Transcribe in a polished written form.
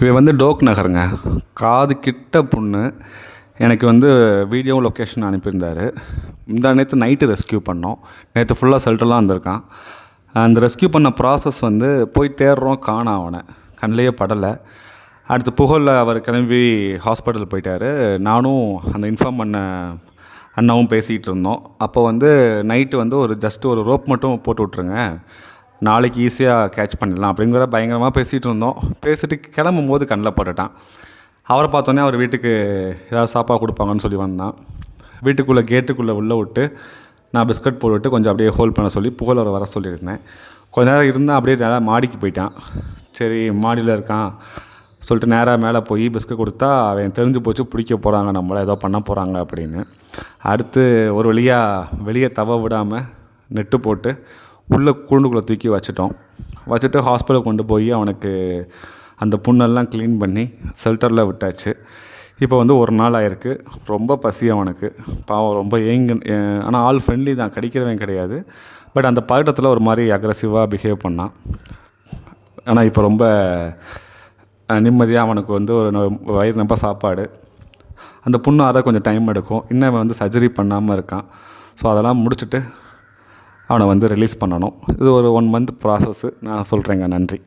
இவன் வந்து டோக் நகருங்க. காது கிட்ட புண்ணு. எனக்கு வந்து வீடியோ லொக்கேஷன் அனுப்பியிருந்தார். நேற்று நைட்டு ரெஸ்க்யூ பண்ணோம். நேற்று ஃபுல்லாக ஷெல்டர்லாம் வந்திருக்கான். அந்த ரெஸ்க்யூ பண்ண ப்ராசஸ் வந்து போய் தேடுறோம், காணோம் அவனை. கண்ணிலேயே படலை. அடுத்து புகழில் அவர் கிளம்பி ஹாஸ்பிட்டல் போயிட்டார். நானும் அந்த இன்ஃபார்ம் பண்ண அண்ணாவும் பேசிகிட்டு இருந்தோம். அப்போ வந்து நைட்டு வந்து ஜஸ்ட் ஒரு ரோப் மட்டும் போட்டு விட்ருங்க, நாளைக்கு ஈஸியாக கேட்ச் பண்ணிடலாம் அப்படிங்கிற பயங்கரமாக பேசிகிட்டு இருந்தோம். பேசிட்டு கிளம்பும் போது கண்ணில் பட்டுட்டான். அவரை பார்த்தோன்னே அவர் வீட்டுக்கு ஏதாவது சாப்பாடு கொடுப்பாங்கன்னு சொல்லி வந்தான். வீட்டுக்குள்ளே கேட்டுக்குள்ளே உள்ளே விட்டு நான் பிஸ்கட் போட்டுவிட்டு கொஞ்சம் அப்படியே ஹோல்ட் பண்ண சொல்லி புகழ் வர சொல்லியிருந்தேன். கொஞ்ச நேரம் இருந்தால் அப்படியே நேராக மாடிக்கு போயிட்டான். சரி மாடியில் இருக்கான் சொல்லிட்டு நேராக மேலே போய் பிஸ்கட் கொடுத்தா அவன் தெரிஞ்சு போச்சு, பிடிக்க போகிறாங்க, நம்மளை ஏதோ பண்ண போகிறாங்க அப்படின்னு. அடுத்து ஒரு வழியாக வெளியே தவ விடாமல் நெட்டு போட்டு உள்ளே கூண்டுக்குள்ளே தூக்கி வச்சுட்டு ஹாஸ்பிட்டல் கொண்டு போய் அவனுக்கு அந்த புண்ணெல்லாம் க்ளீன் பண்ணி ஷெல்டரில் விட்டாச்சு. இப்போ வந்து ஒரு நாள் ஆயிருக்கு. ரொம்ப பசி அவனுக்கு, பாவம் ரொம்ப ஆனால் ஆல் ஃப்ரெண்ட்லி தான், கடிக்கிறவன் கிடையாது. பட் அந்த பதட்டத்தில் ஒரு மாதிரி அக்ரெசிவாக பிஹேவ் பண்ணான். ஆனால் இப்போ ரொம்ப நிம்மதியாக அவனுக்கு வந்து ஒரு வயிறு ரொம்ப சாப்பாடு. அந்த புண்ணு ஆற கொஞ்சம் டைம் எடுக்கும். இன்னும் அவன் வந்து சர்ஜரி பண்ணாமல் இருக்கான். ஸோ அதெல்லாம் முடிச்சுட்டு அவனை வந்து ரிலீஸ் பண்ணணும். இது ஒரு 1 மந்த் ப்ராசஸ்ஸு. நான் சொல்கிறேங்க. நன்றி.